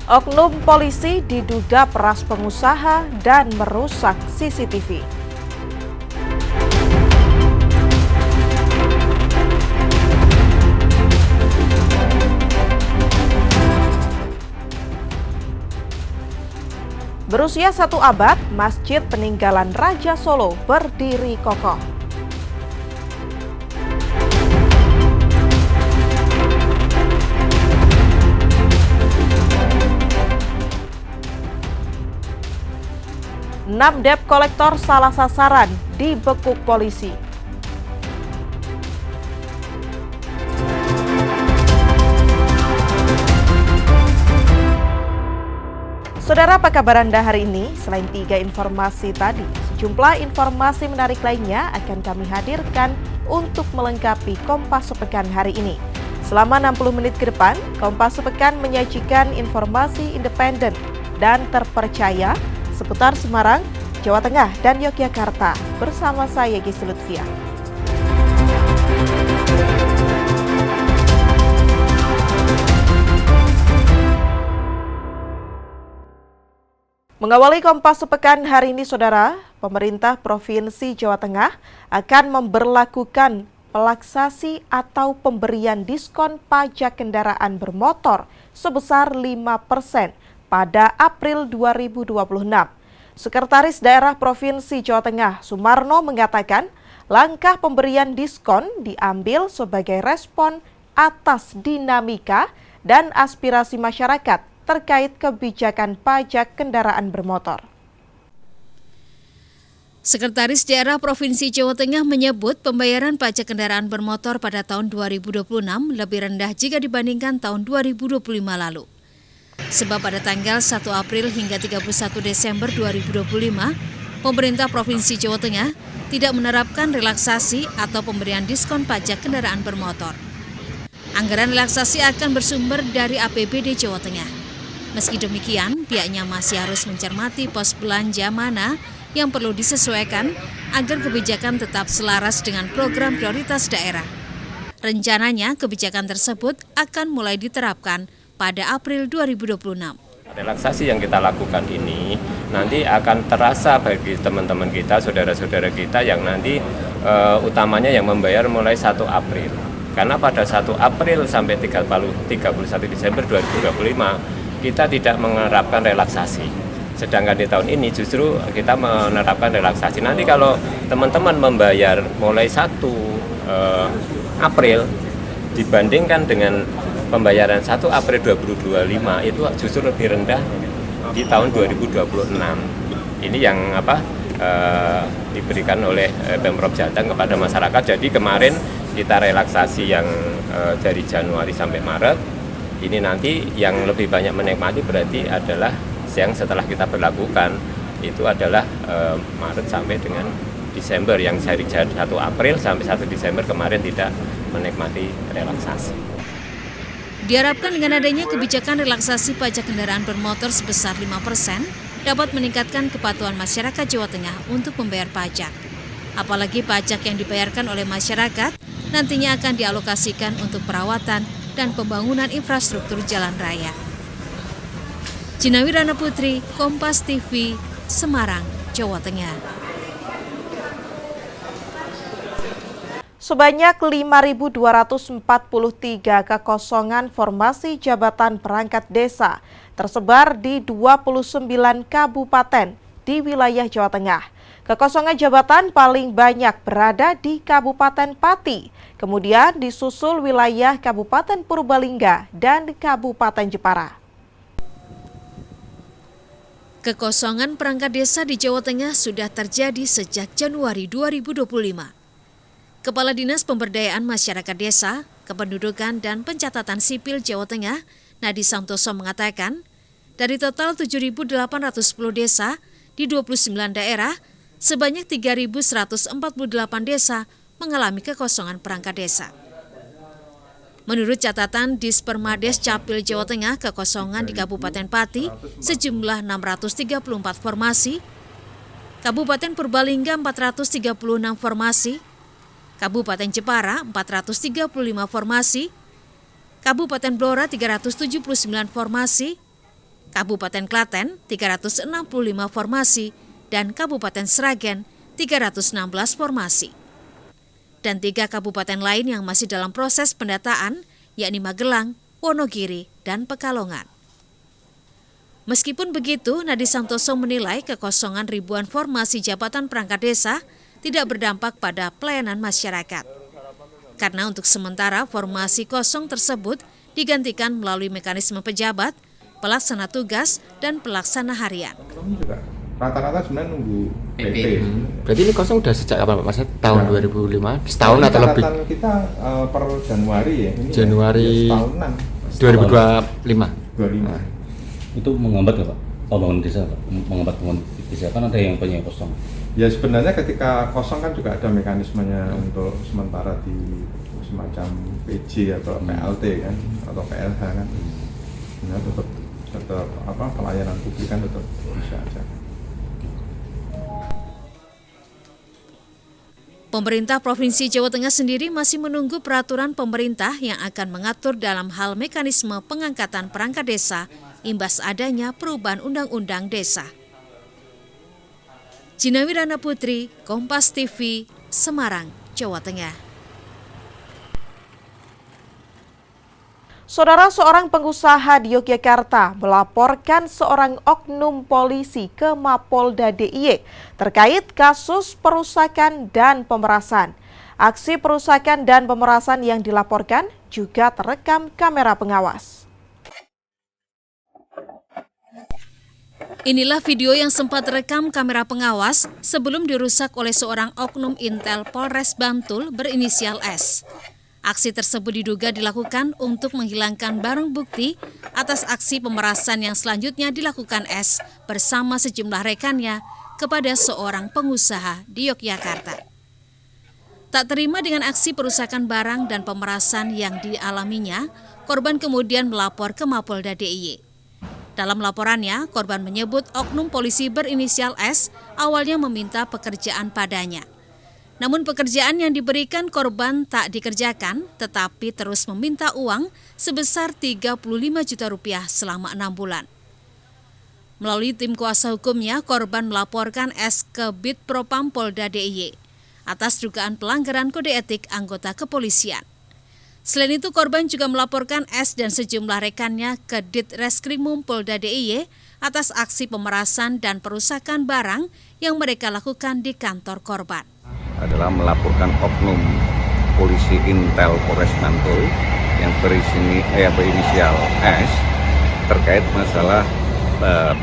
Oknum polisi diduga peras pengusaha dan merusak CCTV. Berusia 1 abad, Masjid Peninggalan Raja Solo berdiri kokoh. Enam debt kolektor salah sasaran dibekuk polisi. Saudara, apa kabar Anda hari ini? Selain 3 informasi tadi, sejumlah informasi menarik lainnya akan kami hadirkan untuk melengkapi Kompas Sepekan hari ini. Selama 60 menit ke depan, Kompas Sepekan menyajikan informasi independen dan terpercaya seputar Semarang, Jawa Tengah, dan Yogyakarta bersama saya Gisel Lutfia. Mengawali Kompas Sepekan hari ini, Saudara, pemerintah Provinsi Jawa Tengah akan memberlakukan pelaksasi atau pemberian diskon pajak kendaraan bermotor sebesar 5% pada April 2026. Sekretaris Daerah Provinsi Jawa Tengah, Sumarno, mengatakan langkah pemberian diskon diambil sebagai respon atas dinamika dan aspirasi masyarakat terkait kebijakan pajak kendaraan bermotor. Sekretaris Daerah Provinsi Jawa Tengah menyebut pembayaran pajak kendaraan bermotor pada tahun 2026 lebih rendah jika dibandingkan tahun 2025 lalu. Sebab pada tanggal 1 April hingga 31 Desember 2025, pemerintah Provinsi Jawa Tengah tidak menerapkan relaksasi atau pemberian diskon pajak kendaraan bermotor. Anggaran relaksasi akan bersumber dari APBD Jawa Tengah. Meski demikian, pihaknya masih harus mencermati pos belanja mana yang perlu disesuaikan agar kebijakan tetap selaras dengan program prioritas daerah. Rencananya, kebijakan tersebut akan mulai diterapkan pada April 2026. Relaksasi yang kita lakukan ini nanti akan terasa bagi teman-teman kita, saudara-saudara kita yang nanti utamanya yang membayar mulai 1 April. Karena pada 1 April sampai 31 Desember 2025, kita tidak menerapkan relaksasi. Sedangkan di tahun ini justru kita menerapkan relaksasi. Nanti kalau teman-teman membayar mulai 1 April dibandingkan dengan pembayaran 1 April 2025 itu justru lebih rendah di tahun 2026. Ini yang diberikan oleh Pemprov Jateng kepada masyarakat. Jadi kemarin kita relaksasi yang dari Januari sampai Maret. Ini nanti yang lebih banyak menikmati berarti adalah yang setelah kita berlakukan itu adalah Maret sampai dengan Desember, yang dari 1 April sampai 1 Desember kemarin tidak menikmati relaksasi. Diharapkan dengan adanya kebijakan relaksasi pajak kendaraan bermotor sebesar 5% dapat meningkatkan kepatuhan masyarakat Jawa Tengah untuk membayar pajak. Apalagi pajak yang dibayarkan oleh masyarakat nantinya akan dialokasikan untuk perawatan dan pembangunan infrastruktur jalan raya. Jinawi Rana Putri, Kompas TV, Semarang, Jawa Tengah. Sebanyak 5.243 kekosongan formasi jabatan perangkat desa tersebar di 29 kabupaten di wilayah Jawa Tengah. Kekosongan jabatan paling banyak berada di Kabupaten Pati, kemudian disusul wilayah Kabupaten Purbalingga dan Kabupaten Jepara. Kekosongan perangkat desa di Jawa Tengah sudah terjadi sejak Januari 2025. Kepala Dinas Pemberdayaan Masyarakat Desa, Kependudukan dan Pencatatan Sipil Jawa Tengah, Nadi Santoso mengatakan, dari total 7.810 desa di 29 daerah, sebanyak 3.148 desa mengalami kekosongan perangkat desa. Menurut catatan Dispermades Capil Jawa Tengah, kekosongan di Kabupaten Pati sejumlah 634 formasi, Kabupaten Purbalingga 436 formasi, Kabupaten Jepara 435 formasi, Kabupaten Blora 379 formasi, Kabupaten Klaten 365 formasi, dan Kabupaten Sragen 316 formasi. Dan 3 kabupaten lain yang masih dalam proses pendataan, yakni Magelang, Wonogiri, dan Pekalongan. Meskipun begitu, Nadi Santoso menilai kekosongan ribuan formasi jabatan perangkat desa tidak berdampak pada pelayanan masyarakat. Karena untuk sementara formasi kosong tersebut digantikan melalui mekanisme pejabat, pelaksana tugas, dan pelaksana harian. Rata-rata sebenarnya nunggu PP. Berarti ini kosong udah sejak kapan Pak? Masa tahun 2005? Setahun atau lebih? Kita per Januari ya. Ini Januari ya, setahunan. 2025. 25. Nah. Itu menghambat nggak Pak? Pembangunan desa Pak? Menghambat pembangunan desa kan ada yang punya kosong. Ya sebenarnya ketika kosong kan juga ada mekanismenya untuk sementara di semacam PJ atau PLT kan atau PLH kan. Nah, tetap pelayanan publik kan tetap bisa aja. Pemerintah Provinsi Jawa Tengah sendiri masih menunggu peraturan pemerintah yang akan mengatur dalam hal mekanisme pengangkatan perangkat desa imbas adanya perubahan undang-undang desa. Gina Wirana Putri, Kompas TV, Semarang, Jawa Tengah. Saudara, seorang pengusaha di Yogyakarta melaporkan seorang oknum polisi ke Mapolda DIY terkait kasus perusakan dan pemerasan. Aksi perusakan dan pemerasan yang dilaporkan juga terekam kamera pengawas. Inilah video yang sempat terekam kamera pengawas sebelum dirusak oleh seorang oknum Intel Polres Bantul berinisial S. Aksi tersebut diduga dilakukan untuk menghilangkan barang bukti atas aksi pemerasan yang selanjutnya dilakukan S bersama sejumlah rekannya kepada seorang pengusaha di Yogyakarta. Tak terima dengan aksi perusakan barang dan pemerasan yang dialaminya, korban kemudian melapor ke Mapolda DIY. Dalam laporannya, korban menyebut oknum polisi berinisial S awalnya meminta pekerjaan padanya. Namun pekerjaan yang diberikan korban tak dikerjakan, tetapi terus meminta uang sebesar 35 juta rupiah selama 6 bulan. Melalui tim kuasa hukumnya, korban melaporkan S ke Bid Propam Polda DIY atas dugaan pelanggaran kode etik anggota kepolisian. Selain itu, korban juga melaporkan S dan sejumlah rekannya ke Ditreskrimum Polda DIY atas aksi pemerasan dan perusakan barang yang mereka lakukan di kantor korban. Adalah melaporkan oknum polisi Intel Polres Bantul yang berinisial S terkait masalah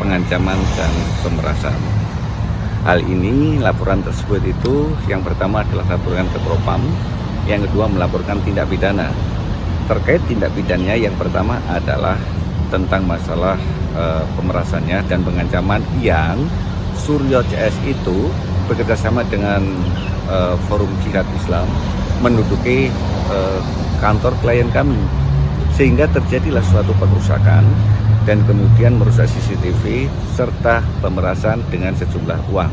pengancaman dan pemerasan. Hal ini laporan tersebut itu yang pertama adalah laporan ke Propam, yang kedua melaporkan tindak pidana. Terkait tindak pidananya yang pertama adalah tentang masalah pemerasannya dan pengancaman yang Suryo CS itu bekerjasama dengan Forum Jihad Islam menduduki kantor klien kami, sehingga terjadilah suatu perusakan dan kemudian merusak CCTV serta pemerasan dengan sejumlah uang.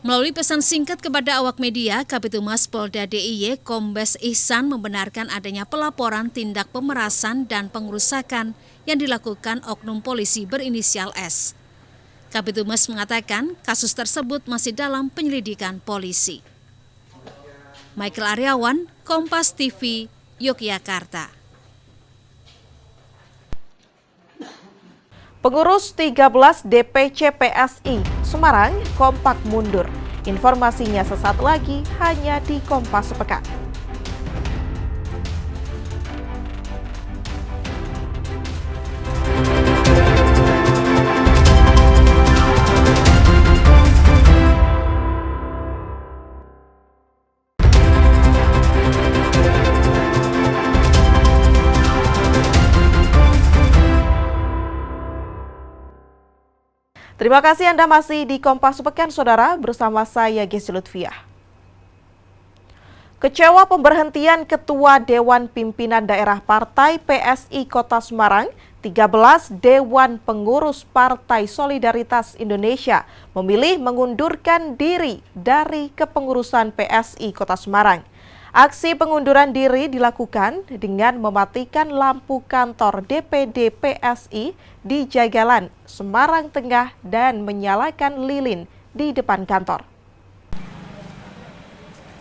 Melalui pesan singkat kepada awak media, Kabitumas Polda DIY Kombes Ihsan membenarkan adanya pelaporan tindak pemerasan dan pengerusakan yang dilakukan oknum polisi berinisial S. Kabitumas mengatakan kasus tersebut masih dalam penyelidikan polisi. Michael Aryawan, Kompas TV, Yogyakarta. Pengurus 13 DPC PSI Semarang kompak mundur. Informasinya sesaat lagi hanya di Kompas Sepekan. Terima kasih Anda masih di Kompas Sepekan, Saudara, bersama saya Gesi Lutfiah. Kecewa pemberhentian Ketua Dewan Pimpinan Daerah Partai PSI Kota Semarang, 13 Dewan Pengurus Partai Solidaritas Indonesia memilih mengundurkan diri dari kepengurusan PSI Kota Semarang. Aksi pengunduran diri dilakukan dengan mematikan lampu kantor DPD PSI di Jagalan, Semarang Tengah dan menyalakan lilin di depan kantor.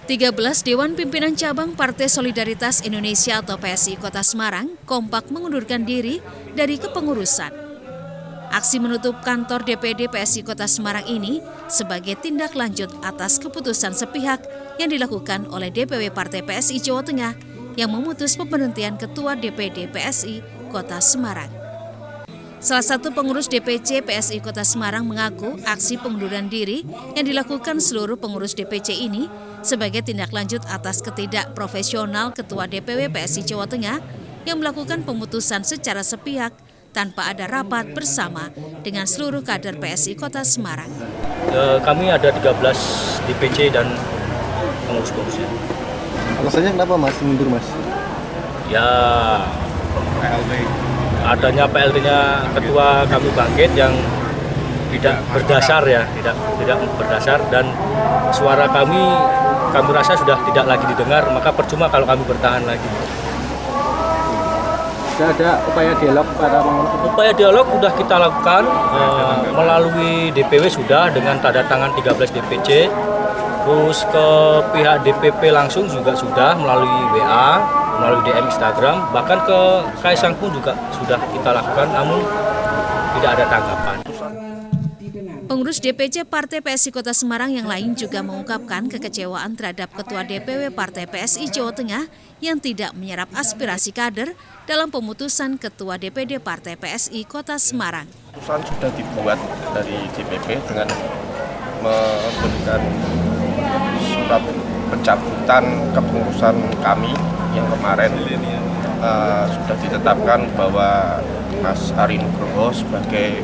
13 Dewan Pimpinan Cabang Partai Solidaritas Indonesia atau PSI Kota Semarang kompak mengundurkan diri dari kepengurusan. Aksi menutup kantor DPD PSI Kota Semarang ini sebagai tindak lanjut atas keputusan sepihak yang dilakukan oleh DPW Partai PSI Jawa Tengah yang memutus pemberhentian Ketua DPD PSI Kota Semarang. Salah satu pengurus DPC PSI Kota Semarang mengaku aksi pengunduran diri yang dilakukan seluruh pengurus DPC ini sebagai tindak lanjut atas ketidakprofesional Ketua DPW PSI Jawa Tengah yang melakukan pemutusan secara sepihak tanpa ada rapat bersama dengan seluruh kader PSI Kota Semarang. Kami ada 13 DPC dan pengurus-pengurusnya. Alasannya kenapa Mas mundur Mas? Ya, adanya PLT-nya Ketua kami bangkit yang tidak berdasar ya, tidak berdasar, dan suara kami rasa sudah tidak lagi didengar, maka percuma kalau kami bertahan lagi. Sudah ada upaya dialog pada pengurus? Upaya dialog sudah kita lakukan melalui DPW sudah dengan tanda tangan 13 DPC, terus ke pihak DPP langsung juga sudah melalui WA, melalui DM Instagram, bahkan ke Kaisang pun juga sudah kita lakukan, namun tidak ada tanggapan. Pengurus DPC Partai PSI Kota Semarang yang lain juga mengungkapkan kekecewaan terhadap Ketua DPW Partai PSI Jawa Tengah yang tidak menyerap aspirasi kader dalam pemutusan Ketua DPD Partai PSI Kota Semarang. Keputusan sudah dibuat dari DPP dengan memberikan surat pencabutan kepengurusan kami yang kemarin sudah ditetapkan bahwa Mas Ari Nugroho sebagai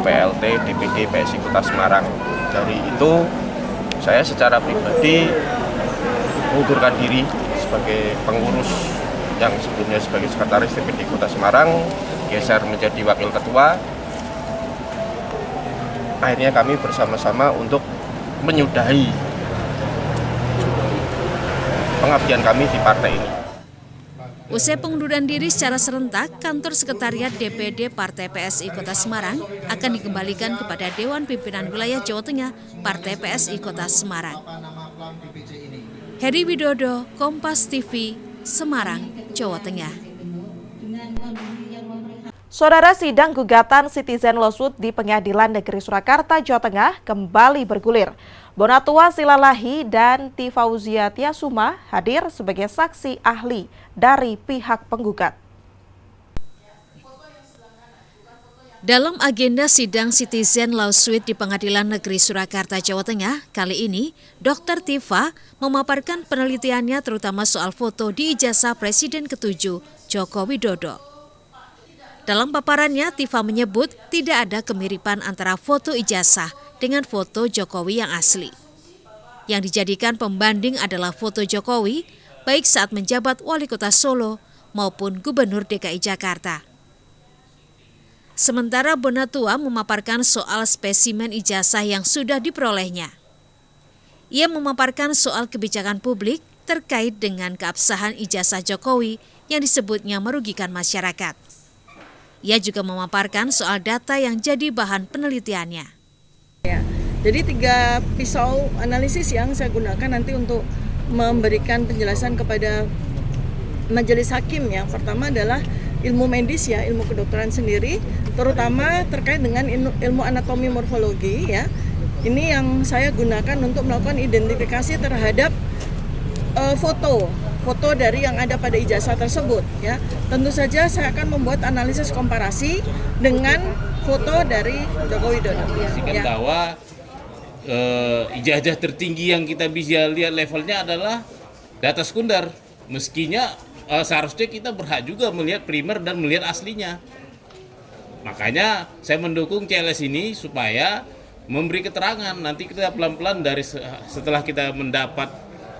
PLT DPD PSI Kota Semarang. Dari itu saya secara pribadi mengundurkan diri sebagai pengurus yang sebelumnya sebagai sekretaris DPD Kota Semarang, geser menjadi wakil ketua. Akhirnya kami bersama-sama untuk menyudahi pengabdian kami di partai ini. Usai pengunduran diri secara serentak, kantor sekretariat DPD Partai PSI Kota Semarang akan dikembalikan kepada Dewan Pimpinan Wilayah Jawa Tengah Partai PSI Kota Semarang. Heri Widodo, Kompas TV, Semarang, Jawa Tengah. Saudara, sidang gugatan Citizen Lawsuit di Pengadilan Negeri Surakarta, Jawa Tengah kembali bergulir. Bonatua Silalahi dan Tifauzia Tiasuma hadir sebagai saksi ahli dari pihak penggugat. Dalam agenda sidang Citizen Lawsuit di Pengadilan Negeri Surakarta, Jawa Tengah, kali ini Dr. Tifa memaparkan penelitiannya terutama soal foto di ijazah Presiden ke-7 Joko Widodo. Dalam paparannya, Tifa menyebut tidak ada kemiripan antara foto ijazah dengan foto Jokowi yang asli. Yang dijadikan pembanding adalah foto Jokowi baik saat menjabat Wali Kota Solo maupun Gubernur DKI Jakarta. Sementara Bonatua memaparkan soal spesimen ijazah yang sudah diperolehnya. Ia memaparkan soal kebijakan publik terkait dengan keabsahan ijazah Jokowi yang disebutnya merugikan masyarakat. Ia juga memaparkan soal data yang jadi bahan penelitiannya. Ya, jadi 3 pisau analisis yang saya gunakan nanti untuk memberikan penjelasan kepada majelis hakim. Yang pertama adalah ilmu medis ya, ilmu kedokteran sendiri, terutama terkait dengan ilmu anatomi morfologi ya. Ini yang saya gunakan untuk melakukan identifikasi terhadap foto dari yang ada pada ijazah tersebut ya. Tentu saja saya akan membuat analisis komparasi dengan foto dari Joko Widodo. Pastikan bahwa ijazah tertinggi yang kita bisa lihat levelnya adalah data sekunder. Meskinya seharusnya kita berhak juga melihat primer dan melihat aslinya. Makanya saya mendukung CLS ini supaya memberi keterangan. Nanti kita pelan-pelan dari setelah kita mendapat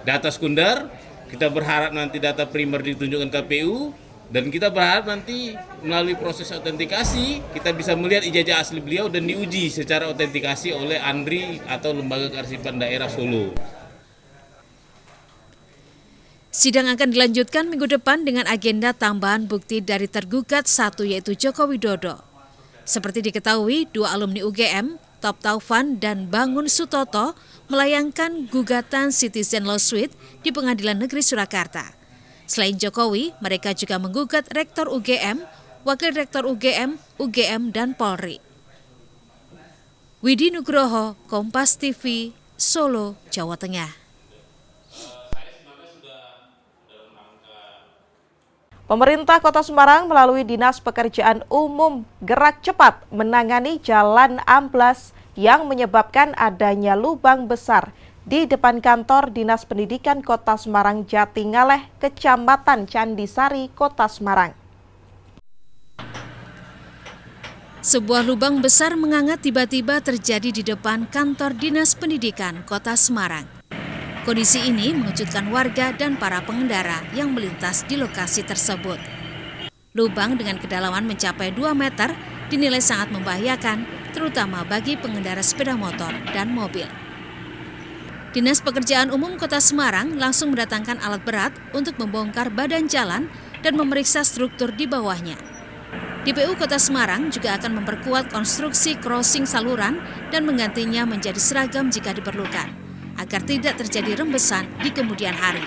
data sekunder, kita berharap nanti data primer ditunjukkan KPU, dan kita berharap nanti melalui proses autentikasi kita bisa melihat ijazah asli beliau dan diuji secara autentikasi oleh ANDRI atau Lembaga Kearsipan Daerah Solo. Sidang akan dilanjutkan minggu depan dengan agenda tambahan bukti dari tergugat satu yaitu Joko Widodo. Seperti diketahui, 2 alumni UGM, Top Taufan dan Bangun Sutoto melayangkan gugatan citizen lawsuit di Pengadilan Negeri Surakarta. Selain Jokowi, mereka juga menggugat Rektor UGM, Wakil Rektor UGM, dan Polri. Widi Nugroho, Kompas TV, Solo, Jawa Tengah. Pemerintah Kota Semarang melalui Dinas Pekerjaan Umum gerak cepat menangani jalan amblas yang menyebabkan adanya lubang besar di depan kantor Dinas Pendidikan Kota Semarang Jatingaleh, Kecamatan Candisari, Kota Semarang. Sebuah lubang besar menganga tiba-tiba terjadi di depan kantor Dinas Pendidikan Kota Semarang. Kondisi ini mengejutkan warga dan para pengendara yang melintas di lokasi tersebut. Lubang dengan kedalaman mencapai 2 meter dinilai sangat membahayakan, terutama bagi pengendara sepeda motor dan mobil. Dinas Pekerjaan Umum Kota Semarang langsung mendatangkan alat berat untuk membongkar badan jalan dan memeriksa struktur di bawahnya. DPU Kota Semarang juga akan memperkuat konstruksi crossing saluran dan menggantinya menjadi seragam jika diperlukan, agar tidak terjadi rembesan di kemudian hari.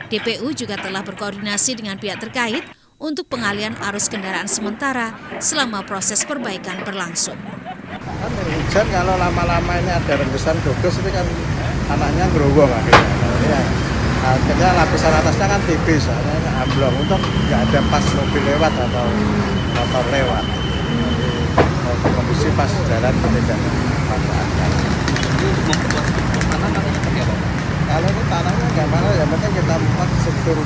DPU juga telah berkoordinasi dengan pihak terkait untuk pengalian arus kendaraan sementara selama proses perbaikan berlangsung. Kan hujan kalau lama-lama ini ada rembesan gogos itu kan anaknya gerowong akhirnya. Akhirnya lapisan atasnya kan tipis, soalnya amblong untuk nggak ada pas mobil lewat atau motor lewat. Jadi kondisi pas jalan tidak manfaatkan. Kalau itu tanahnya nggak mana, yang penting kita buat struktur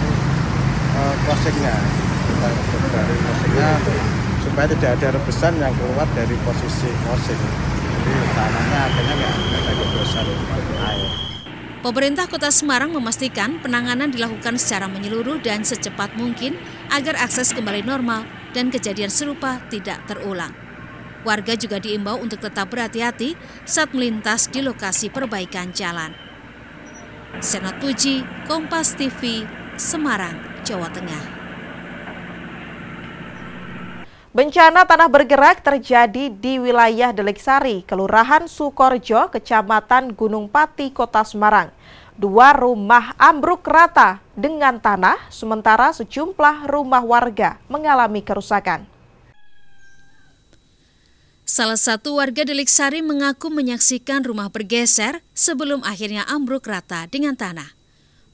crossingnya. Kita dari crossingnya supaya tidak ada rebesan yang keluar dari posisi crossing. Jadi tanahnya akhirnya nggak ada gebosan air. Pemerintah Kota Semarang memastikan penanganan dilakukan secara menyeluruh dan secepat mungkin agar akses kembali normal dan kejadian serupa tidak terulang. Warga juga diimbau untuk tetap berhati-hati saat melintas di lokasi perbaikan jalan. Senat Puji, Kompas TV, Semarang, Jawa Tengah. Bencana tanah bergerak terjadi di wilayah Deliksari, Kelurahan Sukorjo, Kecamatan Gunung Pati, Kota Semarang. 2 rumah ambruk rata dengan tanah, sementara sejumlah rumah warga mengalami kerusakan. Salah satu warga Deliksari mengaku menyaksikan rumah bergeser sebelum akhirnya ambruk rata dengan tanah.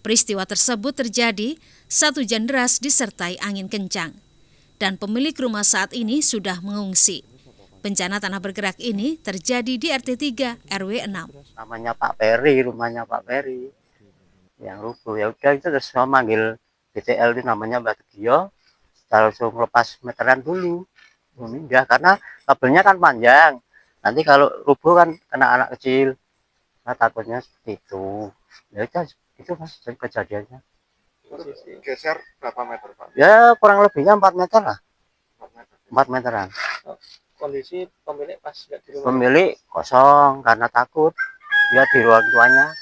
Peristiwa tersebut terjadi saat hujan deras disertai angin kencang. Dan pemilik rumah saat ini sudah mengungsi. Bencana tanah bergerak ini terjadi di RT 3 RW 6. Namanya Pak Peri, rumahnya Pak Peri yang rubuh. Ya udah itu terus manggil BTL itu namanya Mbak Tegio, langsung lepas meteran dulu. Memindah karena kabelnya kan panjang. Nanti kalau rubuh kan kena anak kecil. Nah, takutnya seperti itu. Ya itu Mas kejadiannya. Geser berapa meter, Pak? Ya kurang lebihnya 4 meter lah. 4 meteran. Kondisi pemilik pas nggak di rumah? Pemilik kosong karena takut dia di ruang tuanya.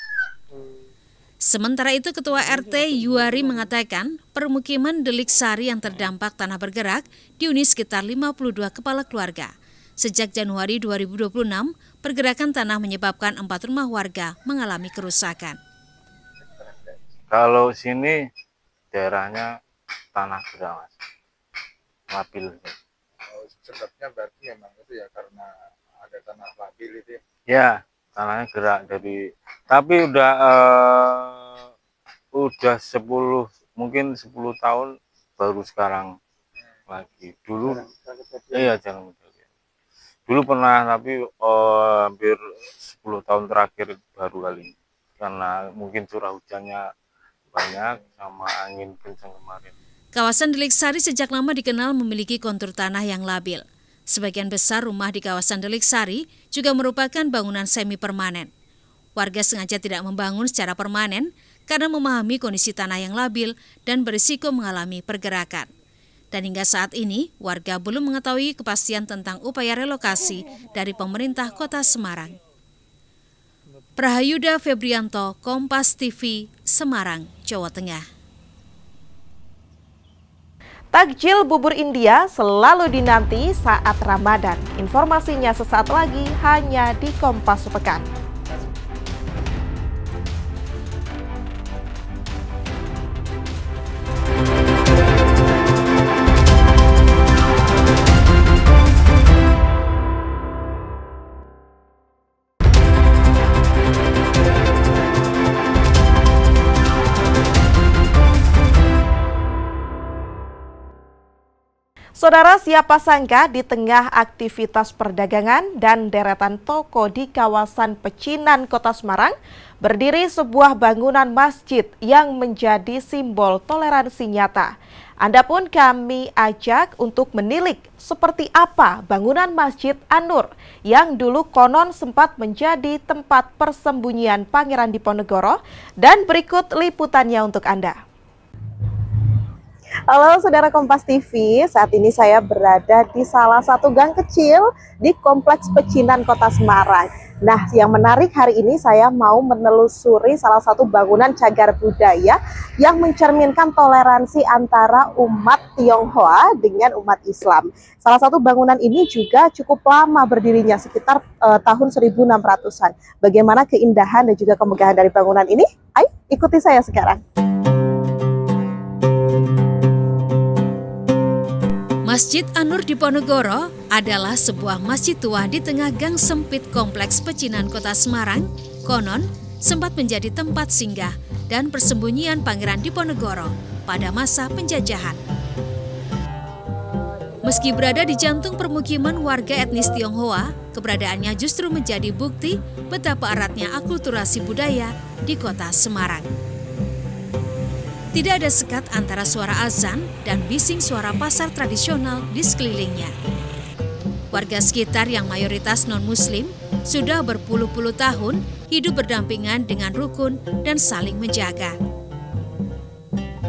Sementara itu Ketua RT Yuari mengatakan permukiman Deliksari yang terdampak tanah bergerak dihuni sekitar 52 kepala keluarga. Sejak Januari 2026, pergerakan tanah menyebabkan 4 rumah warga mengalami kerusakan. Kalau sini daerahnya tanah gerak, Mas. Labil. Sebabnya berarti memang itu ya karena ada tanah labil itu. Ya, tanahnya gerak dari tapi udah 10 mungkin 10 tahun baru sekarang lagi. Dulu iya jalan dulu pernah tapi hampir 10 tahun terakhir baru kali ini. Karena mungkin curah hujannya banyak sama angin kencang kemarin. Kawasan Deliksari sejak lama dikenal memiliki kontur tanah yang labil. Sebagian besar rumah di kawasan Deliksari juga merupakan bangunan semi permanen. Warga sengaja tidak membangun secara permanen karena memahami kondisi tanah yang labil dan berisiko mengalami pergerakan. Dan hingga saat ini, warga belum mengetahui kepastian tentang upaya relokasi dari pemerintah Kota Semarang. Prahayuda Febrianto, Kompas TV, Semarang, Jawa Tengah. Takjil bubur India selalu dinanti saat Ramadan. Informasinya sesaat lagi hanya di Kompas Sepekan. Saudara, siapa sangka di tengah aktivitas perdagangan dan deretan toko di kawasan Pecinan, Kota Semarang, berdiri sebuah bangunan masjid yang menjadi simbol toleransi nyata. Anda pun kami ajak untuk menilik seperti apa bangunan Masjid An-Nur yang dulu konon sempat menjadi tempat persembunyian Pangeran Diponegoro, dan berikut liputannya untuk Anda. Halo saudara Kompas TV, saat ini saya berada di salah satu gang kecil di Kompleks Pecinan, Kota Semarang. Nah, yang menarik hari ini saya mau menelusuri salah satu bangunan cagar budaya yang mencerminkan toleransi antara umat Tionghoa dengan umat Islam. Salah satu bangunan ini juga cukup lama berdirinya, sekitar tahun 1600-an. Bagaimana keindahan dan juga kemegahan dari bangunan ini? Ayo ikuti saya sekarang. Masjid An-Nur Diponegoro adalah sebuah masjid tua di tengah gang sempit Kompleks Pecinan, Kota Semarang. Konon sempat menjadi tempat singgah dan persembunyian Pangeran Diponegoro pada masa penjajahan. Meski berada di jantung permukiman warga etnis Tionghoa, keberadaannya justru menjadi bukti betapa eratnya akulturasi budaya di Kota Semarang. Tidak ada sekat antara suara azan dan bising suara pasar tradisional di sekelilingnya. Warga sekitar yang mayoritas non-muslim sudah berpuluh-puluh tahun hidup berdampingan dengan rukun dan saling menjaga.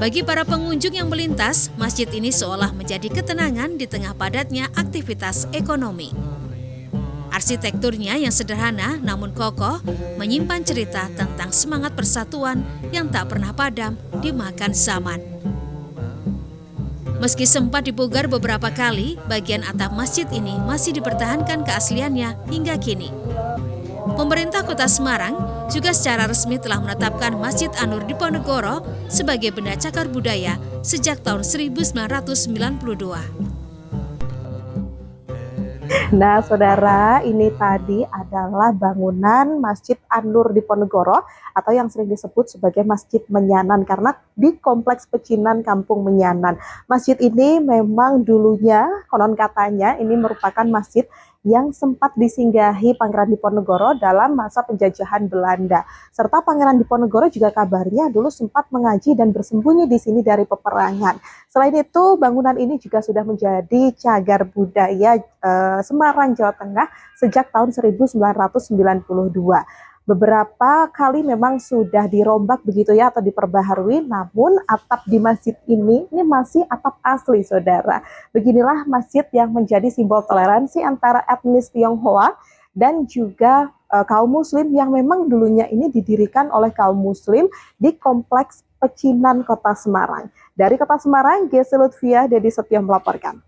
Bagi para pengunjung yang melintas, masjid ini seolah menjadi ketenangan di tengah padatnya aktivitas ekonomi. Arsitekturnya yang sederhana namun kokoh menyimpan cerita tentang semangat persatuan yang tak pernah padam dimakan zaman. Meski sempat dipugar beberapa kali, bagian atap masjid ini masih dipertahankan keasliannya hingga kini. Pemerintah Kota Semarang juga secara resmi telah menetapkan Masjid An-Nur Diponegoro sebagai benda cagar budaya sejak tahun 1992. Nah saudara, ini tadi adalah bangunan Masjid An-Nur Diponegoro atau yang sering disebut sebagai Masjid Menyanan karena di Kompleks Pecinan, Kampung Menyanan. Masjid ini memang dulunya konon katanya ini merupakan masjid yang sempat disinggahi Pangeran Diponegoro dalam masa penjajahan Belanda. Serta Pangeran Diponegoro juga kabarnya dulu sempat mengaji dan bersembunyi di sini dari peperangan. Selain itu, bangunan ini juga sudah menjadi cagar budaya Semarang, Jawa Tengah sejak tahun 1992. Beberapa kali memang sudah dirombak begitu ya atau diperbaharui, namun atap di masjid ini masih atap asli saudara. Beginilah masjid yang menjadi simbol toleransi antara etnis Tionghoa dan juga kaum muslim yang memang dulunya ini didirikan oleh kaum muslim di Kompleks Pecinan, Kota Semarang. Dari Kota Semarang, Gesy Lutfiah, Dedi Setio melaporkan.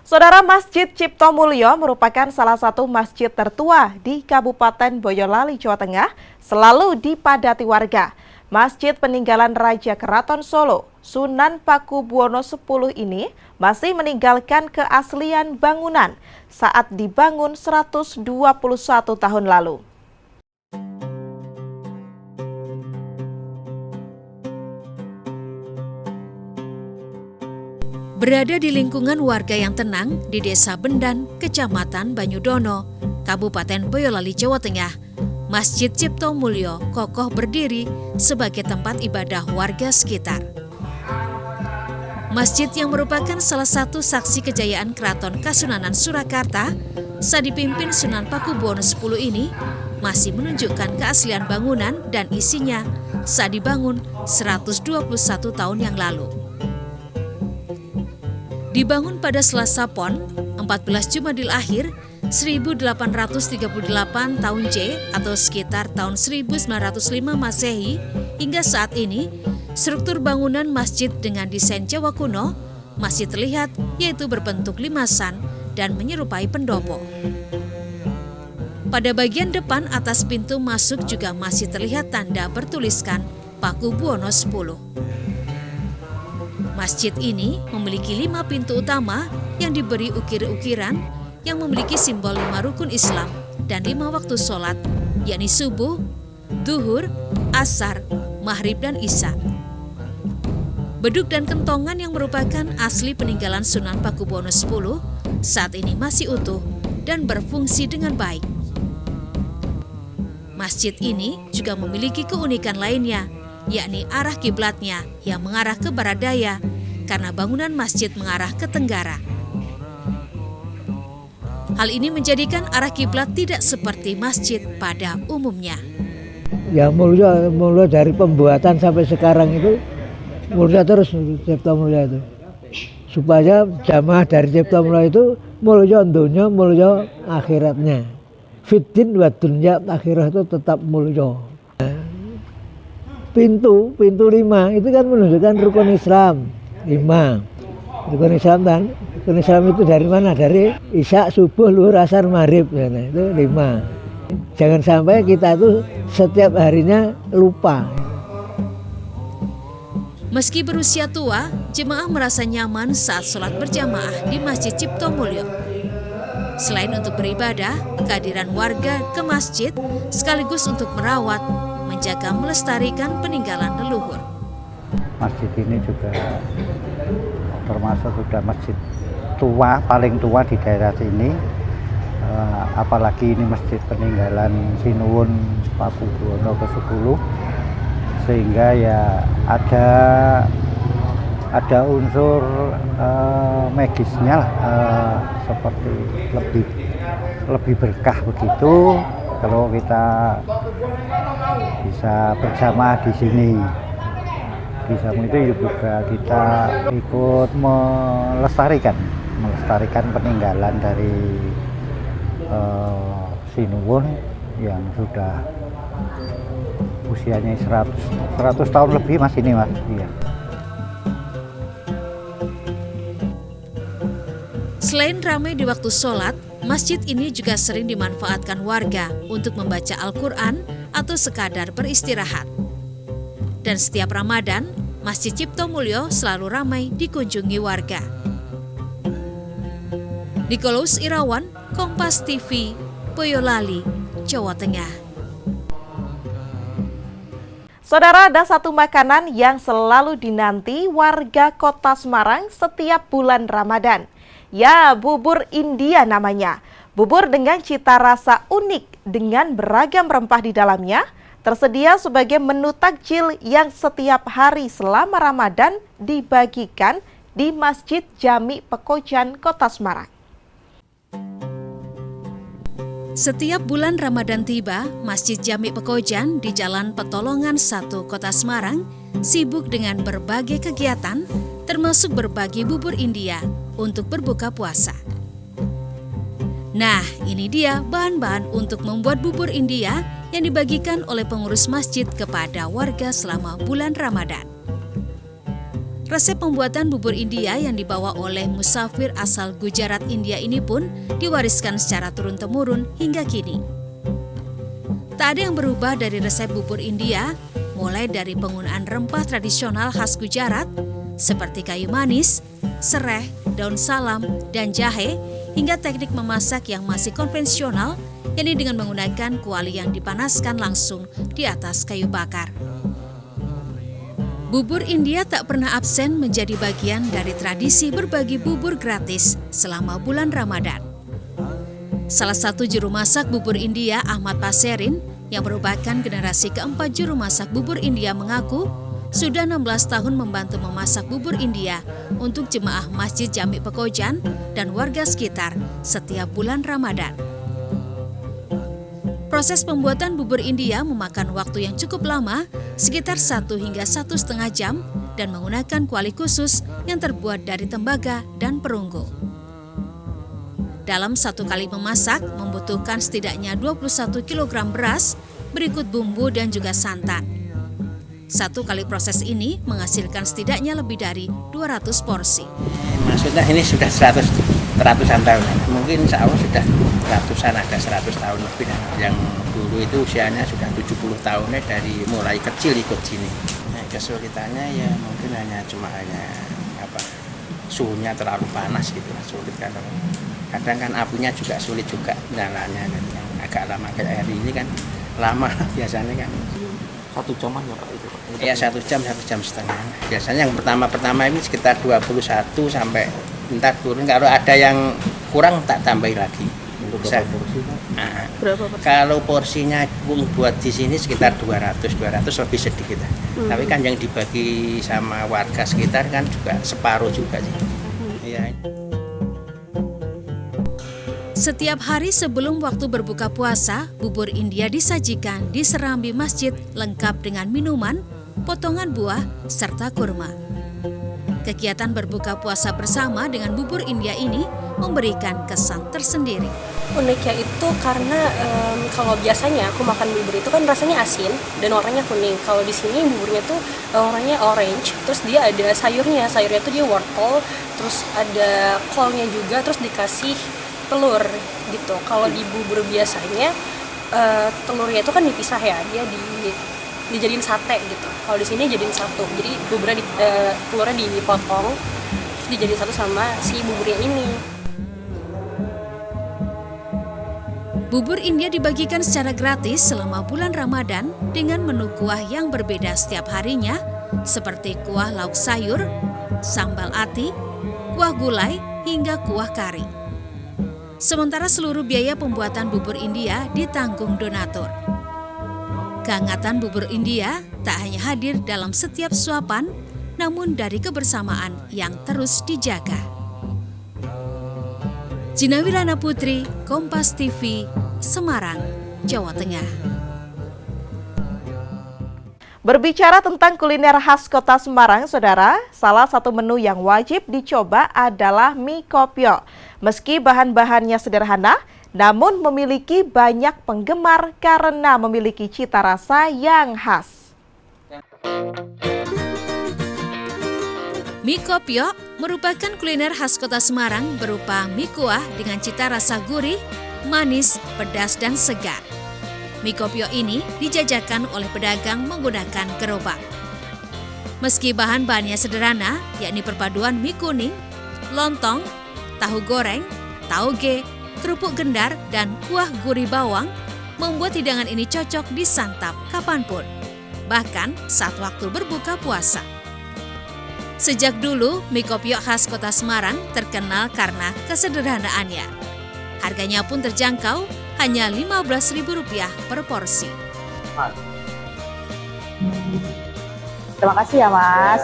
Saudara, Masjid Cipto Mulyo merupakan salah satu masjid tertua di Kabupaten Boyolali, Jawa Tengah, selalu dipadati warga. Masjid peninggalan Raja Keraton Solo, Sunan Pakubuwono X ini masih meninggalkan keaslian bangunan saat dibangun 121 tahun lalu. Berada di lingkungan warga yang tenang di Desa Bendan, Kecamatan Banyudono, Kabupaten Boyolali, Jawa Tengah, Masjid Cipto Mulyo kokoh berdiri sebagai tempat ibadah warga sekitar. Masjid yang merupakan salah satu saksi kejayaan Keraton Kasunanan Surakarta saat dipimpin Sunan Pakubuwono X ini masih menunjukkan keaslian bangunan dan isinya saat dibangun 121 tahun yang lalu. Dibangun pada Selasa Pon, 14 Jumadil Akhir 1838 tahun C atau sekitar tahun 1905 Masehi, hingga saat ini struktur bangunan masjid dengan desain Jawa kuno masih terlihat, yaitu berbentuk limasan dan menyerupai pendopo. Pada bagian depan atas pintu masuk juga masih terlihat tanda bertuliskan Pakubuwono X. Masjid ini memiliki 5 pintu utama yang diberi ukir-ukiran yang memiliki simbol 5 rukun Islam dan 5 waktu sholat, yakni subuh, duhur, asar, maghrib, dan isya. Beduk dan kentongan yang merupakan asli peninggalan Sunan Pakubuwono X saat ini masih utuh dan berfungsi dengan baik. Masjid ini juga memiliki keunikan lainnya, yakni arah kiblatnya yang mengarah ke barat daya karena bangunan masjid mengarah ke tenggara. Hal ini menjadikan arah kiblat tidak seperti masjid pada umumnya. Ya mulai dari pembuatan sampai sekarang itu mulya terus Cipta Mulya itu. Supaya jamaah dari Cipta Mulya itu mulya dunya, mulya akhiratnya. Fiddin wa dunya, akhirat itu tetap mulya. Pintu 5 itu kan menunjukkan rukun Islam 5. Rukun Islam dan rukun Islam itu dari mana? Dari isya, subuh, luhur, asar, maghrib, ya, nah, itu 5. Jangan sampai kita itu setiap harinya lupa. Meski berusia tua, jemaah merasa nyaman saat sholat berjamaah di Masjid Cipto Mulyo. Selain untuk beribadah, kehadiran warga ke masjid sekaligus untuk merawat, menjaga, melestarikan peninggalan leluhur. Masjid ini juga termasuk sudah masjid tua, paling tua di daerah sini. Apalagi ini masjid peninggalan Sinuwun Pakubuwono ke-10, sehingga ya ada unsur magisnya lah, seperti lebih berkah begitu kalau kita bisa berjamaah di sini. Bisa itu juga kita ikut melestarikan peninggalan dari Sinuwun yang sudah usianya 100 tahun lebih mas ini mas. Iya. Selain ramai di waktu sholat, masjid ini juga sering dimanfaatkan warga untuk membaca Al-Quran atau sekadar beristirahat. Dan setiap Ramadan, Masjid Cipto Mulyo selalu ramai dikunjungi warga. Nikolaus Irawan, Kompas TV, Boyolali, Jawa Tengah. Saudara, ada satu makanan yang selalu dinanti warga Kota Semarang setiap bulan Ramadan. Ya, bubur India namanya. Bubur dengan cita rasa unik dengan beragam rempah di dalamnya, tersedia sebagai menu takjil yang setiap hari selama Ramadan dibagikan di Masjid Jami Pekojan, Kota Semarang. Setiap bulan Ramadan tiba, Masjid Jami Pekojan di Jalan Petolongan 1, Kota Semarang sibuk dengan berbagai kegiatan, termasuk berbagi bubur India untuk berbuka puasa. Nah, ini dia bahan-bahan untuk membuat bubur India yang dibagikan oleh pengurus masjid kepada warga selama bulan Ramadan. Resep pembuatan bubur India yang dibawa oleh musafir asal Gujarat India ini pun diwariskan secara turun-temurun hingga kini. Tak ada yang berubah dari resep bubur India, mulai dari penggunaan rempah tradisional khas Gujarat seperti kayu manis, sereh, daun salam, dan jahe, hingga teknik memasak yang masih konvensional, yakni dengan menggunakan kuali yang dipanaskan langsung di atas kayu bakar. Bubur India tak pernah absen menjadi bagian dari tradisi berbagi bubur gratis selama bulan Ramadan. Salah satu juru masak bubur India, Ahmad Paserin, yang merupakan generasi keempat juru masak bubur India, mengaku sudah 16 tahun membantu memasak bubur India untuk jemaah Masjid Jami Pekojan dan warga sekitar setiap bulan Ramadan. Proses pembuatan bubur India memakan waktu yang cukup lama, sekitar 1 hingga 1,5 jam, dan menggunakan kuali khusus yang terbuat dari tembaga dan perunggu. Dalam satu kali memasak membutuhkan setidaknya 21 kg beras, berikut bumbu dan juga santan. Satu kali proses ini menghasilkan setidaknya lebih dari 200 porsi. Maksudnya ini sudah ratusan tahun, mungkin insya Allah sudah ratusan, ada 100 tahun lebih. Yang dulu itu usianya sudah 70 tahun dari mulai kecil ikut sini. Nah, kesulitannya ya mungkin hanya suhunya terlalu panas gitu, sulit kan. Kadang kan apinya juga sulit juga nyalanya, yang agak lama kayak hari ini kan lama biasanya kan. 1 jaman ya Pak itu? Iya 1 jam setengah. Biasanya yang pertama ini sekitar 21 sampai entar turun. Kalau ada yang kurang tak tambahin lagi. Untuk berapa porsi Pak? Berapa porsi? Kalau porsinya buat di sini sekitar 200 lebih sedikit. Tapi kan yang dibagi sama warga sekitar kan juga separuh juga sih. Iya. Setiap hari sebelum waktu berbuka puasa, bubur India disajikan di serambi masjid lengkap dengan minuman, potongan buah, serta kurma. Kegiatan berbuka puasa bersama dengan bubur India ini memberikan kesan tersendiri. Uniknya itu karena kalau biasanya aku makan bubur itu kan rasanya asin dan warnanya kuning. Kalau di sini buburnya tuh warnanya orange, terus dia ada sayurnya tuh dia wortel, terus ada kolnya juga, terus dikasih telur gitu. Kalau di bubur biasanya telurnya itu kan dipisah ya, dia dijadiin sate gitu. Kalau di sini jadiin satu, jadi buburnya telurnya dipotong, terus dijadiin satu sama si buburnya ini. Bubur India dibagikan secara gratis selama bulan Ramadan dengan menu kuah yang berbeda setiap harinya, seperti kuah lauk sayur, sambal ati, kuah gulai, hingga kuah kari. Sementara seluruh biaya pembuatan bubur India ditanggung donatur. Kehangatan bubur India tak hanya hadir dalam setiap suapan, namun dari kebersamaan yang terus dijaga. Gina Wirana Putri, Kompas TV, Semarang, Jawa Tengah. Berbicara tentang kuliner khas kota Semarang, saudara, salah satu menu yang wajib dicoba adalah mie kopyo. Meski bahan-bahannya sederhana, namun memiliki banyak penggemar karena memiliki cita rasa yang khas. Mie kopyo merupakan kuliner khas kota Semarang berupa mie kuah dengan cita rasa gurih, manis, pedas, dan segar. Mie kopyo ini dijajakan oleh pedagang menggunakan gerobak. Meski bahan-bahannya sederhana, yakni perpaduan mie kuning, lontong, tahu goreng, tauge, kerupuk gendar, dan kuah gurih bawang, membuat hidangan ini cocok disantap kapanpun, bahkan saat waktu berbuka puasa. Sejak dulu, mie kopyo khas kota Semarang terkenal karena kesederhanaannya. Harganya pun terjangkau, hanya Rp15.000 per porsi. Terima kasih ya Mas.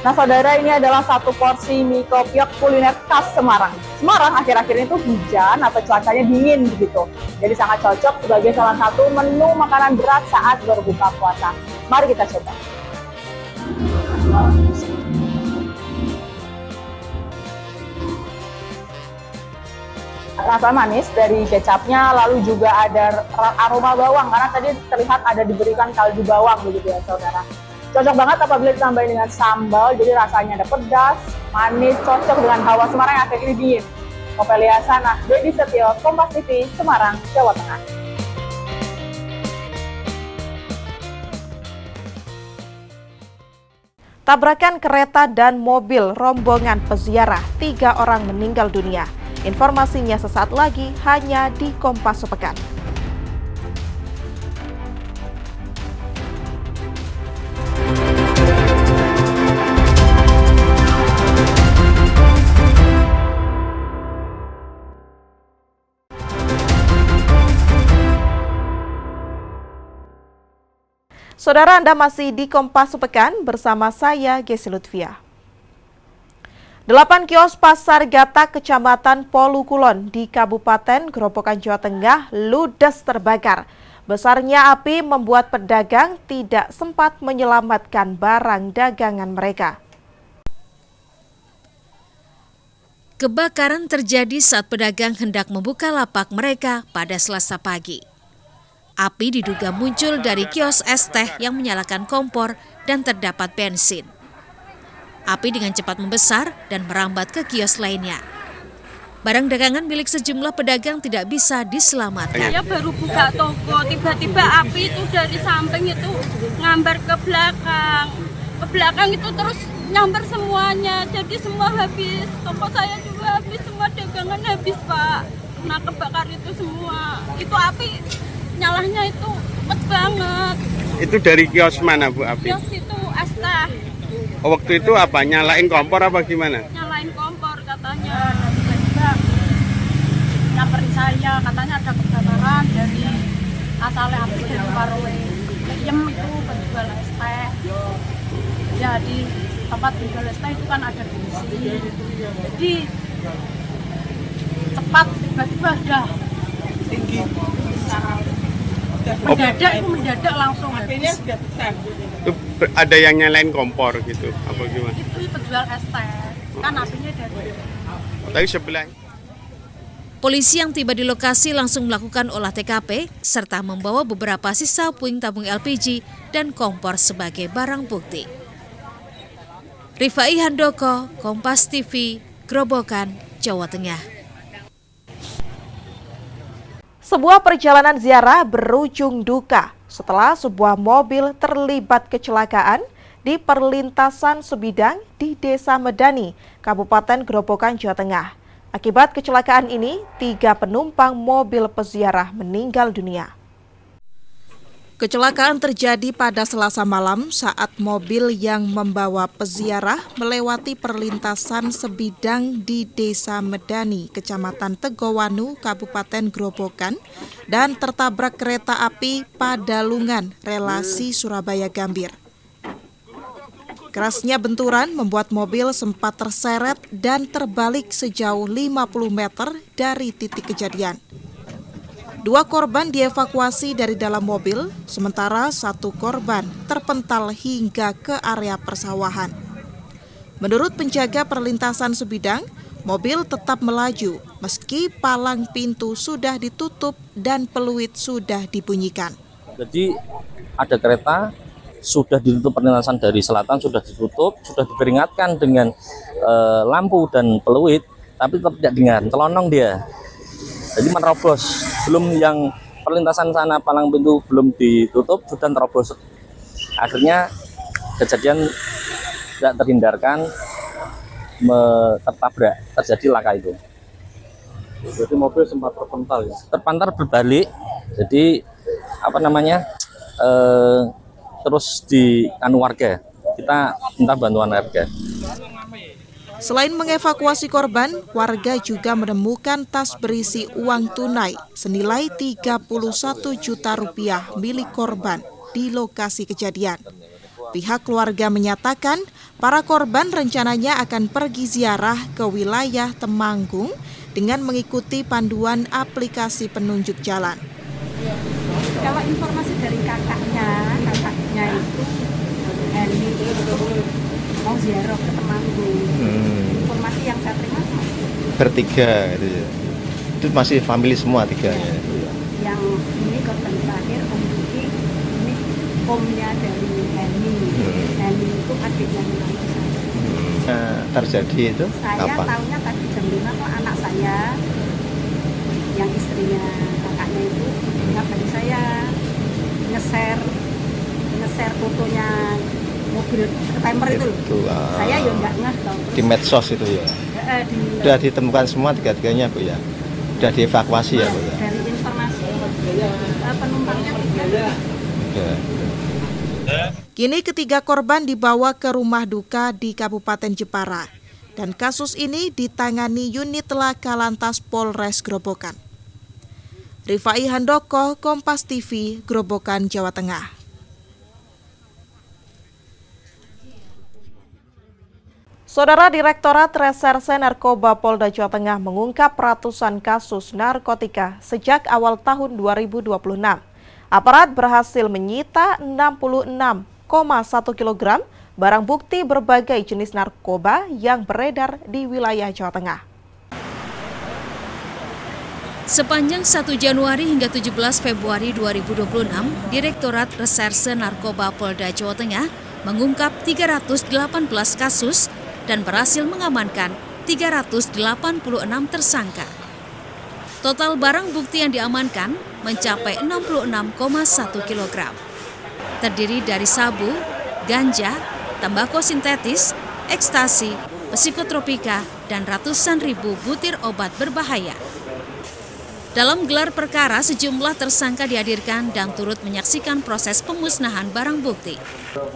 Nah saudara, ini adalah satu porsi mie kopyo kuliner khas Semarang. Semarang akhir-akhir ini tuh hujan atau cuacanya dingin begitu. Jadi sangat cocok sebagai salah satu menu makanan berat saat berbuka puasa. Mari kita coba. Rasa manis dari kecapnya, lalu juga ada aroma bawang karena tadi terlihat ada diberikan kaldu bawang begitu ya saudara. Cocok banget apabila ditambahin dengan sambal, jadi rasanya ada pedas, manis, cocok dengan hawa Semarang yang akhir ini dingin. Opelia Sana, Dedi Setio, Kompas TV, Semarang, Jawa Tengah. Tabrakan kereta dan mobil rombongan peziarah, 3 orang meninggal dunia. Informasinya sesaat lagi hanya di Kompas Sepekan. Saudara, Anda masih di Kompas Sepekan bersama saya, Gesi Lutfia. 8 kios Pasar Gata Kecamatan Polu Kulon di Kabupaten Grobogan, Jawa Tengah ludes terbakar. Besarnya api membuat pedagang tidak sempat menyelamatkan barang dagangan mereka. Kebakaran terjadi saat pedagang hendak membuka lapak mereka pada Selasa pagi. Api diduga muncul dari kios es teh yang menyalakan kompor dan terdapat bensin. Api dengan cepat membesar dan merambat ke kios lainnya. Barang dagangan milik sejumlah pedagang tidak bisa diselamatkan. Saya baru buka toko, tiba-tiba api itu dari samping itu ngambar ke belakang. Ke belakang itu terus nyambar semuanya, jadi semua habis. Toko saya juga habis, semua dagangan habis, Pak. Nah, kebakar itu semua. Itu api nyalahnya itu cepet banget. Itu dari kios mana, Bu, api? Kios itu es teh. Waktu itu apa? Nyalain kompor apa gimana? Nyalain kompor katanya. Tiba-tiba nyamperin saya, katanya ada kebakaran dari asalnya api dari warung Liem itu penjual es teh. Ya di tempat penjual es teh itu kan ada bensin. Jadi cepat tiba-tiba udah tinggi. Mendadak langsung habis. Itu ada yang nyalain kompor gitu apa gimana? Itu penjual es teh. Kan apinya dari Tadi sebelah. Polisi yang tiba di lokasi langsung melakukan olah TKP serta membawa beberapa sisa puing tabung LPG dan kompor sebagai barang bukti. Rifai Handoko, Kompas TV, Grobogan, Jawa Tengah. Sebuah perjalanan ziarah berujung duka setelah sebuah mobil terlibat kecelakaan di perlintasan sebidang di Desa Medani, Kabupaten Grobogan, Jawa Tengah. Akibat kecelakaan ini, 3 penumpang mobil peziarah meninggal dunia. Kecelakaan terjadi pada Selasa malam saat mobil yang membawa peziarah melewati perlintasan sebidang di Desa Medani, Kecamatan Tegowanu, Kabupaten Grobogan, dan tertabrak kereta api Padalungan, relasi Surabaya Gambir. Kerasnya benturan membuat mobil sempat terseret dan terbalik sejauh 50 meter dari titik kejadian. 2 korban dievakuasi dari dalam mobil, sementara 1 korban terpental hingga ke area persawahan. Menurut penjaga perlintasan sebidang, mobil tetap melaju meski palang pintu sudah ditutup dan peluit sudah dibunyikan. Jadi ada kereta sudah ditutup perlintasan dari selatan, sudah ditutup, sudah diperingatkan dengan lampu dan peluit, tapi tetap tidak dengar, celonong dia. Jadi menerobos, belum yang perlintasan sana palang pintu belum ditutup, sudah terobos. Akhirnya kejadian tidak terhindarkan, tertabrak, terjadi laka itu. Berarti mobil sempat terpental ya? Terpantar berbalik, jadi terus di warga, kita minta bantuan warga. Selain mengevakuasi korban, warga juga menemukan tas berisi uang tunai senilai 31 juta rupiah milik korban di lokasi kejadian. Pihak keluarga menyatakan para korban rencananya akan pergi ziarah ke wilayah Temanggung dengan mengikuti panduan aplikasi penunjuk jalan. Kalau informasi dari kakaknya itu Hendy itu mau ziarah ke Temanggung. Informasi yang saya terima bertiga gitu ya. Itu masih family semua 3 ya. Yang ini korban terakhir Om Duki, ini omnya dari Hendy. Hendy itu adiknya menantu saya. Terjadi itu Saya kapan? tahunya tadi jam 5 kok anak saya yang istrinya kakaknya itu ngabari saya nge-share fotonya mobil timer itu loh. Saya ya enggak ngeh dong. Di medsos itu ya. Sudah ditemukan semua 3-tiganya Bu ya. Sudah dievakuasi ya Bu ya. Dari informasi penumpangnya 3. Kini ketiga korban dibawa ke rumah duka di Kabupaten Jepara dan kasus ini ditangani unit Laka Lantas Polres Grobogan. Rifai Handoko, Kompas TV, Grobogan, Jawa Tengah. Saudara Direktorat Reserse Narkoba Polda Jawa Tengah mengungkap ratusan kasus narkotika sejak awal tahun 2026. Aparat berhasil menyita 66,1 kg barang bukti berbagai jenis narkoba yang beredar di wilayah Jawa Tengah. Sepanjang 1 Januari hingga 17 Februari 2026, Direktorat Reserse Narkoba Polda Jawa Tengah mengungkap 318 kasus dan berhasil mengamankan 386 tersangka. Total barang bukti yang diamankan mencapai 66,1 kg. Terdiri dari sabu, ganja, tembakau sintetis, ekstasi, psikotropika, dan ratusan ribu butir obat berbahaya. Dalam gelar perkara, sejumlah tersangka dihadirkan dan turut menyaksikan proses pemusnahan barang bukti.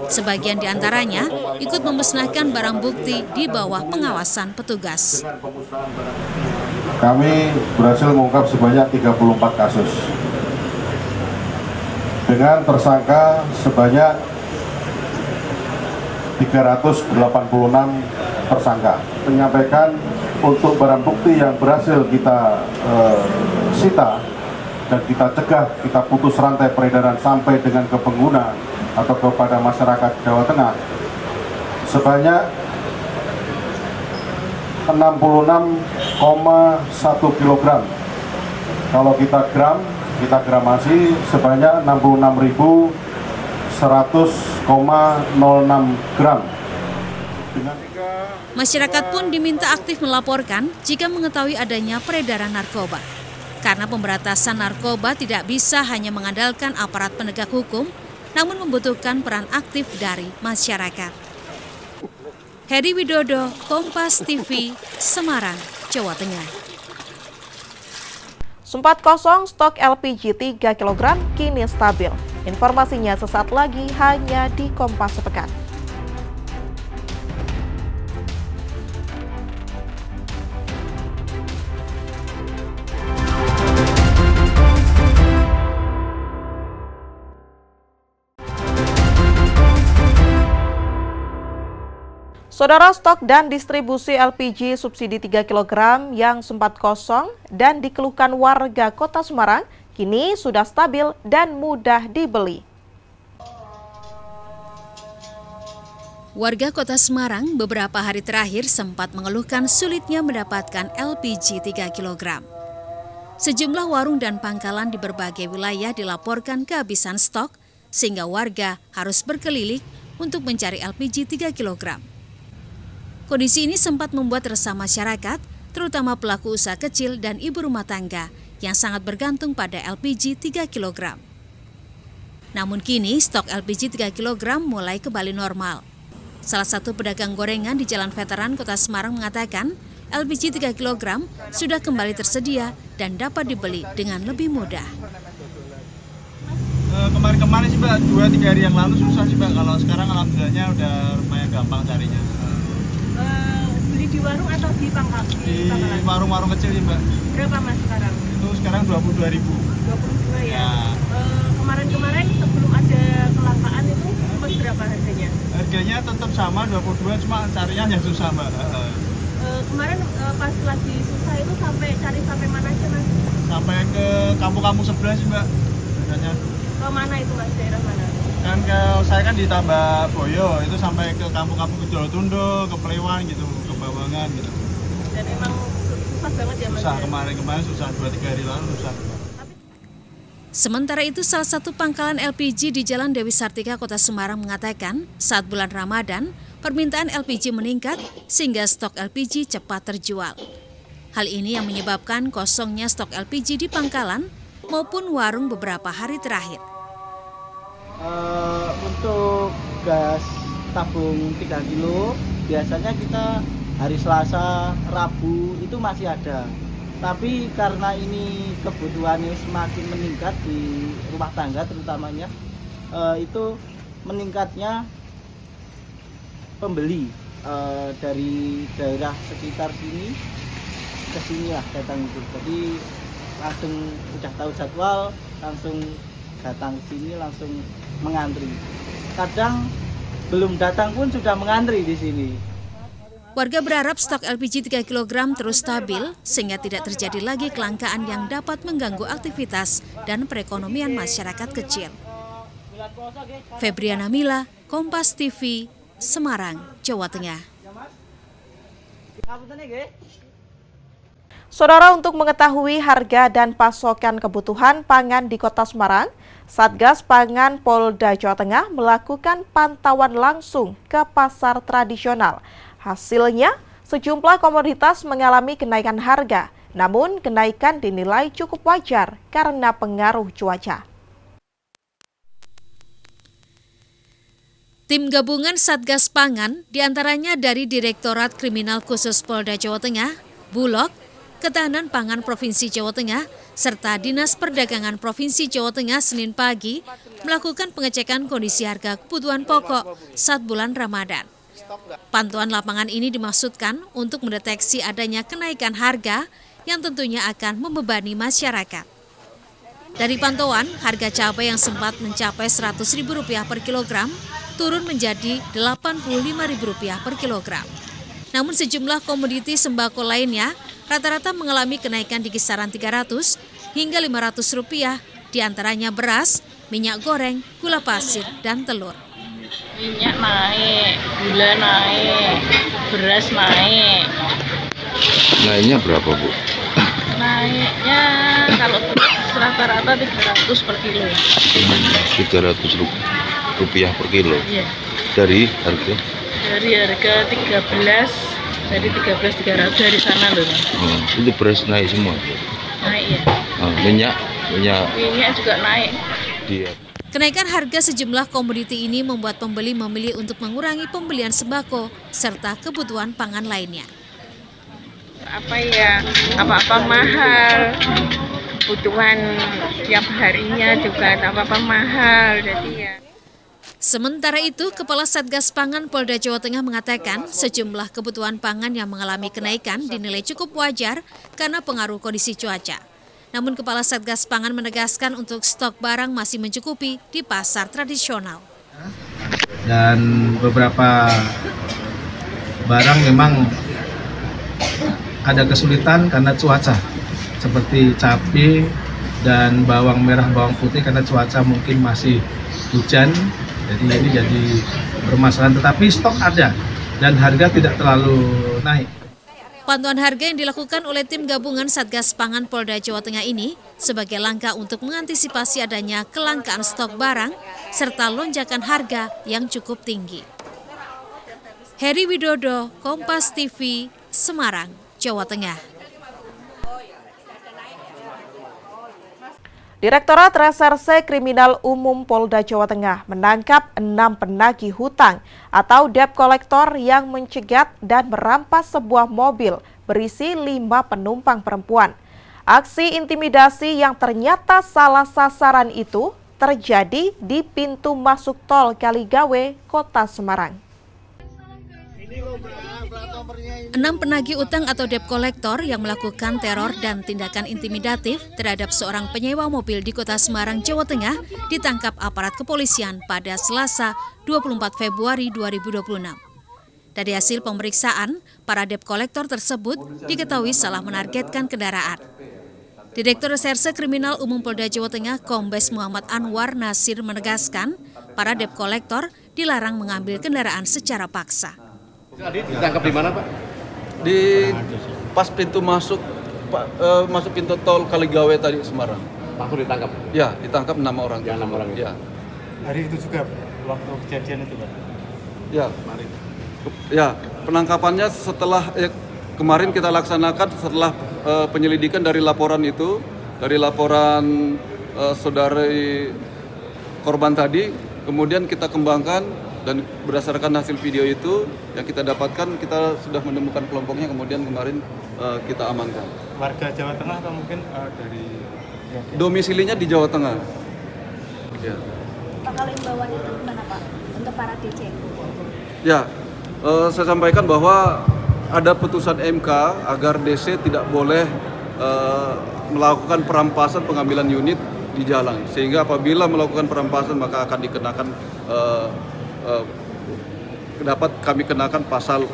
Sebagian diantaranya ikut memusnahkan barang bukti di bawah pengawasan petugas. Kami berhasil mengungkap sebanyak 34 kasus dengan tersangka sebanyak 386 tersangka. Menyampaikan untuk barang bukti yang berhasil kita sita dan kita cegah, kita putus rantai peredaran sampai dengan ke pengguna atau kepada masyarakat Jawa Tengah sebanyak 66,1 kg. Kalau kita gramasi sebanyak 66.100,06 gram. Masyarakat pun diminta aktif melaporkan jika mengetahui adanya peredaran narkoba. Karena pemberantasan narkoba tidak bisa hanya mengandalkan aparat penegak hukum, namun membutuhkan peran aktif dari masyarakat. Heri Widodo, Kompas TV, Semarang, Jawa Tengah. Sempat kosong stok LPG 3 kg kini stabil. Informasinya sesaat lagi hanya di Kompas Sepekan. Saudara, stok dan distribusi LPG subsidi 3 kg yang sempat kosong dan dikeluhkan warga Kota Semarang kini sudah stabil dan mudah dibeli. Warga Kota Semarang beberapa hari terakhir sempat mengeluhkan sulitnya mendapatkan LPG 3 kg. Sejumlah warung dan pangkalan di berbagai wilayah dilaporkan kehabisan stok sehingga warga harus berkeliling untuk mencari LPG 3 kg. Kondisi ini sempat membuat resah masyarakat, terutama pelaku usaha kecil dan ibu rumah tangga yang sangat bergantung pada LPG 3 kg. Namun kini stok LPG 3 kg mulai kembali normal. Salah satu pedagang gorengan di Jalan Veteran Kota Semarang mengatakan LPG 3 kg sudah kembali tersedia dan dapat dibeli dengan lebih mudah. Kemarin-kemarin sih Mbak, 2-3 hari yang lalu susah sih Mbak, kalau sekarang alhamdulillahnya udah lumayan gampang carinya. Beli di warung atau di pangkal? Di warung-warung kecil sih Mbak. Berapa Mas sekarang? Itu sekarang 22.000. 22 ya? Kemarin-kemarin sebelum ada kelangkaan itu berapa harganya? Harganya tetap sama 22, cuma carinya yang susah Mbak. Kemarin pas lagi susah itu cari sampai mana aja Mas? Sampai ke kampung-kampung sebelah sih Mbak. Biasanya. Ke mana itu Mas, daerah mana? Kan saya kan di Tambak Boyo, itu sampai ke kampung-kampung ke Jolotundo, ke Plewan gitu, ke Bawangan gitu. Dan emang susah banget ya Mas? Susah, kemarin susah, 2-3 hari lalu susah. Sementara itu, salah satu pangkalan LPG di Jalan Dewi Sartika, Kota Semarang mengatakan saat bulan Ramadan, permintaan LPG meningkat sehingga stok LPG cepat terjual. Hal ini yang menyebabkan kosongnya stok LPG di pangkalan maupun warung beberapa hari terakhir. Untuk gas tabung 3 kilo biasanya kita hari Selasa, Rabu itu masih ada. Tapi karena ini kebutuhannya semakin meningkat di rumah tangga terutamanya, itu meningkatnya pembeli dari daerah sekitar sini ke sini lah datang itu. Jadi langsung udah tahu jadwal, langsung datang ke sini, langsung mengantri. Kadang belum datang pun sudah mengantri di sini. Warga berharap stok LPG 3 kg terus stabil sehingga tidak terjadi lagi kelangkaan yang dapat mengganggu aktivitas dan perekonomian masyarakat kecil. Febriana Mila, Kompas TV, Semarang, Jawa Tengah. Saudara, untuk mengetahui harga dan pasokan kebutuhan pangan di Kota Semarang, Satgas Pangan Polda Jawa Tengah melakukan pantauan langsung ke pasar tradisional. Hasilnya, sejumlah komoditas mengalami kenaikan harga, namun kenaikan dinilai cukup wajar karena pengaruh cuaca. Tim gabungan Satgas Pangan, diantaranya dari Direktorat Kriminal Khusus Polda Jawa Tengah, Bulog, Ketahanan Pangan Provinsi Jawa Tengah, serta Dinas Perdagangan Provinsi Jawa Tengah Senin pagi melakukan pengecekan kondisi harga kebutuhan pokok saat bulan Ramadan. Pantauan lapangan ini dimaksudkan untuk mendeteksi adanya kenaikan harga yang tentunya akan membebani masyarakat. Dari pantauan, harga cabai yang sempat mencapai Rp100.000 per kilogram turun menjadi Rp85.000 per kilogram. Namun sejumlah komoditi sembako lainnya rata-rata mengalami kenaikan di kisaran Rp300 hingga Rp500, diantaranya beras, minyak goreng, gula pasir, dan telur. Minyak naik, gula naik, beras naik. Naiknya berapa, Bu? Naiknya kalau beras rata-rata 300 per kilo. Rp300 per kilo? Iya. Dari harga? Dari harga 13, dari 13.300 dari sana loh. Itu beras naik semua? Naik ya. Minyak juga naik. Dia. Kenaikan harga sejumlah komoditi ini membuat pembeli memilih untuk mengurangi pembelian sembako serta kebutuhan pangan lainnya. Apa-apa mahal, kebutuhan setiap harinya juga apa-apa mahal, jadi ya. Sementara itu, Kepala Satgas Pangan Polda Jawa Tengah mengatakan sejumlah kebutuhan pangan yang mengalami kenaikan dinilai cukup wajar karena pengaruh kondisi cuaca. Namun Kepala Satgas Pangan menegaskan untuk stok barang masih mencukupi di pasar tradisional. Dan beberapa barang memang ada kesulitan karena cuaca, seperti cabai dan bawang merah, bawang putih karena cuaca mungkin masih hujan, jadi ini jadi permasalahan. Tetapi stok ada dan harga tidak terlalu naik. Pantauan harga yang dilakukan oleh tim gabungan Satgas Pangan Polda Jawa Tengah ini sebagai langkah untuk mengantisipasi adanya kelangkaan stok barang serta lonjakan harga yang cukup tinggi. Heri Widodo, Kompas TV, Semarang, Jawa Tengah. Direktorat Reserse Kriminal Umum Polda Jawa Tengah menangkap 6 penagih hutang atau debt collector yang mencegat dan merampas sebuah mobil berisi 5 penumpang perempuan. Aksi intimidasi yang ternyata salah sasaran itu terjadi di pintu masuk tol Kaligawe, Kota Semarang. 6 penagih utang atau debt collector yang melakukan teror dan tindakan intimidatif terhadap seorang penyewa mobil di Kota Semarang, Jawa Tengah ditangkap aparat kepolisian pada Selasa 24 Februari 2026. Dari hasil pemeriksaan, para debt collector tersebut diketahui salah menargetkan kendaraan. Direktur Reserse Kriminal Umum Polda Jawa Tengah Kombes Muhammad Anwar Nasir menegaskan, para debt collector dilarang mengambil kendaraan secara paksa. Ditangkap di mana, Pak? Di pas pintu masuk pintu tol Kaligawe tadi Semarang. Langsung ditangkap? Ya, ditangkap 6 orang. Ya, 6 orang. Ya. Hari itu juga waktu kejadian itu, Pak? Ya. Ya, penangkapannya setelah kemarin kita laksanakan setelah penyelidikan dari laporan itu, dari laporan saudari korban tadi, kemudian kita kembangkan dan berdasarkan hasil video itu yang kita dapatkan, kita sudah menemukan kelompoknya, kemudian kemarin kita amankan. Warga Jawa Tengah atau mungkin dari domisilinya di Jawa Tengah. Ya. Pak, kalau imbauan itu gimana, Pak, untuk para DC? Ya, saya sampaikan bahwa ada putusan MK agar DC tidak boleh melakukan perampasan pengambilan unit di jalan, sehingga apabila melakukan perampasan maka akan dikenakan dapat kami kenakan pasal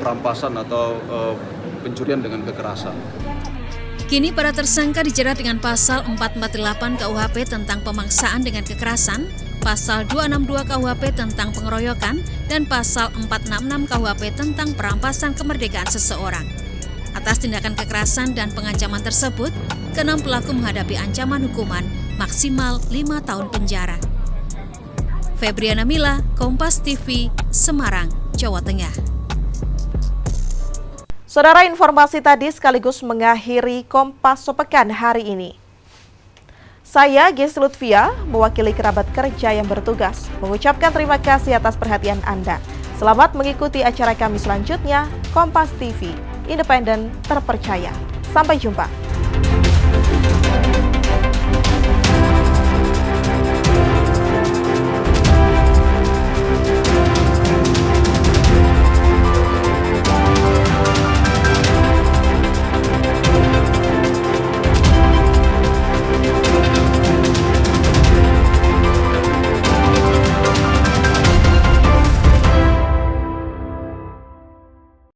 perampasan atau pencurian dengan kekerasan. Kini para tersangka dijerat dengan pasal 448 KUHP tentang pemaksaan dengan kekerasan, pasal 262 KUHP tentang pengeroyokan, dan pasal 466 KUHP tentang perampasan kemerdekaan seseorang. Atas tindakan kekerasan dan pengancaman tersebut, keenam pelaku menghadapi ancaman hukuman maksimal 5 tahun penjara. Febriana Mila, Kompas TV, Semarang, Jawa Tengah. Saudara, informasi tadi sekaligus mengakhiri Kompas Sepekan hari ini. Saya, Ges Lutfia, mewakili kerabat kerja yang bertugas, mengucapkan terima kasih atas perhatian Anda. Selamat mengikuti acara kami selanjutnya, Kompas TV, independen, terpercaya. Sampai jumpa.